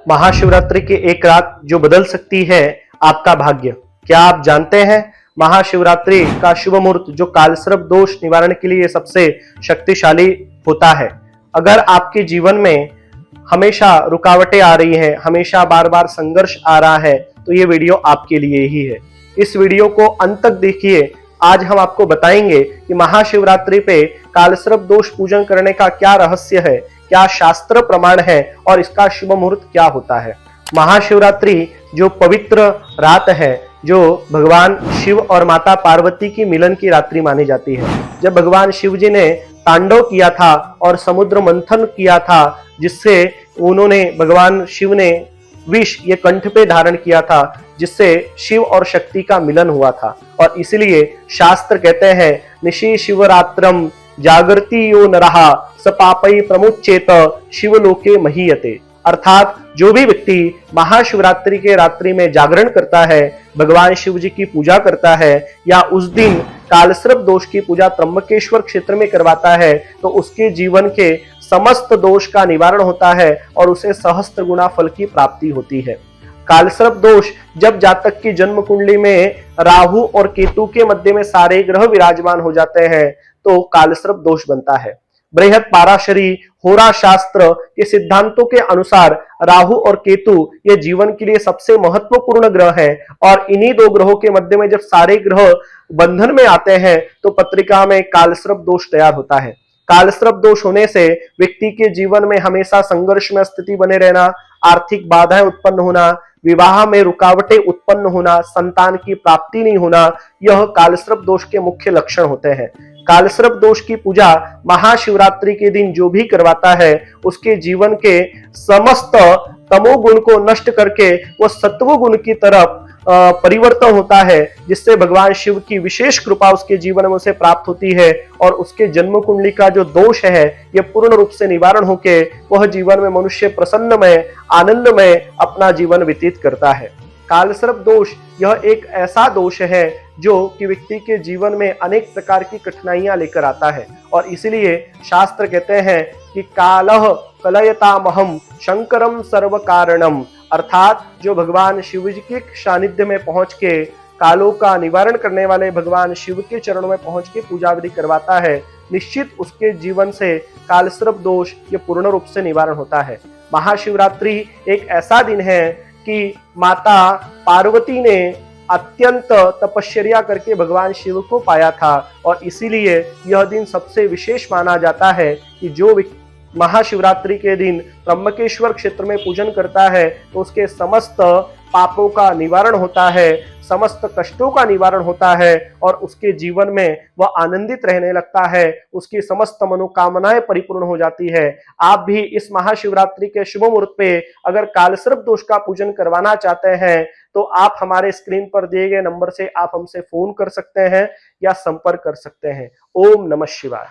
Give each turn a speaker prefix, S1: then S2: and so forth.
S1: महाशिवरात्रि की एक रात जो बदल सकती है आपका भाग्य। क्या आप जानते हैं महाशिवरात्रि का शुभ मुहूर्त जो कालसर्प दोष निवारण के लिए सबसे शक्तिशाली होता है। अगर आपके जीवन में हमेशा रुकावटें आ रही हैं, हमेशा बार बार संघर्ष आ रहा है, तो ये वीडियो आपके लिए ही है। इस वीडियो को अंत तक देखिए। आज हम आपको बताएंगे कि महाशिवरात्रि पे कालसर्प दोष पूजन करने का क्या रहस्य है, क्या शास्त्र प्रमाण है और इसका शुभ मुहूर्त क्या होता है। महाशिवरात्रि जो पवित्र रात है, जो भगवान शिव और माता पार्वती की मिलन की रात्रि मानी जाती है। जब भगवान शिव जी ने तांडव किया था और समुद्र मंथन किया था, जिससे भगवान शिव ने विष ये कंठ पे धारण किया था, जिससे शिव और शक्ति का मिलन हुआ था। और इसलिए शास्त्र कहते हैं निशि शिवरात्रम जागृति यो नरहा स पापई प्रमुच्चेत शिवलोके महीयते। अर्थात जो भी व्यक्ति महाशिवरात्रि के रात्रि में जागरण करता है, भगवान शिव जी की पूजा करता है, या उस दिन कालसर्प दोष की पूजा त्र्यंबकेश्वर क्षेत्र में करवाता है, तो उसके जीवन के समस्त दोष का निवारण होता है और उसे सहस्त्र गुना फल की प्राप्ति होती है। कालसर्प दोष जब जातक की जन्म कुंडली में राहु और केतु के मध्य में सारे ग्रह विराजमान हो जाते हैं, तो कालसर्प दोष बनता है। बृहत पाराशरी होरा शास्त्र के सिद्धांतों के अनुसार राहु और केतु ये जीवन के लिए सबसे महत्वपूर्ण ग्रह हैं, और इन्हीं दो ग्रहों के मध्य में जब सारे ग्रह बंधन में आते हैं, तो पत्रिका में कालसर्प दोष तैयार होता है। कालसर्प दोष होने से व्यक्ति के जीवन में हमेशा संघर्ष में स्थिति बने रहना, आर्थिक बाधाएं उत्पन्न होना, विवाह में रुकावटें उत्पन्न होना, संतान की प्राप्ति नहीं होना, यह कालसर्प दोष के मुख्य लक्षण होते हैं। कालसर्प दोष की पूजा महाशिवरात्रि के दिन जो भी करवाता है, उसके जीवन के समस्त तमोगुण को नष्ट करके वो सत्व गुण की तरफ परिवर्तन होता है, जिससे भगवान शिव की विशेष कृपा उसके जीवन में उसे प्राप्त होती है और उसके जन्म कुंडली का जो दोष है यह पूर्ण रूप से निवारण होके वह जीवन में मनुष्य प्रसन्नमय आनंदमय अपना जीवन व्यतीत करता है। कालसर्प दोष यह एक ऐसा दोष है जो कि व्यक्ति के जीवन में अनेक प्रकार की कठिनाइयां लेकर आता है, और इसलिए शास्त्र कहते हैं कि कालह कलयतामहम शंकरम सर्व कारणम। अर्थात जो भगवान शिव जी के सानिध्य में पहुंच के कालों का निवारण करने वाले भगवान शिव के चरणों में पहुंच के पूजा विधि करवाता है, निश्चित उसके जीवन से कालसर्प दोष ये पूर्ण रूप से निवारण होता है। महाशिवरात्रि एक ऐसा दिन है कि माता पार्वती ने अत्यंत तपश्चर्या करके भगवान शिव को पाया था, और इसीलिए यह दिन सबसे विशेष माना जाता है कि जो महाशिवरात्रि के दिन त्र्यंबकेश्वर क्षेत्र में पूजन करता है, तो उसके समस्त पापों का निवारण होता है, समस्त कष्टों का निवारण होता है, और उसके जीवन में वह आनंदित रहने लगता है, उसकी समस्त मनोकामनाएं परिपूर्ण हो जाती है। आप भी इस महाशिवरात्रि के शुभ मुहूर्त पे अगर कालसर्प दोष का पूजन करवाना चाहते हैं, तो आप हमारे स्क्रीन पर दिए गए नंबर से आप हमसे फोन कर सकते हैं या संपर्क कर सकते हैं। ओम नमः शिवाय।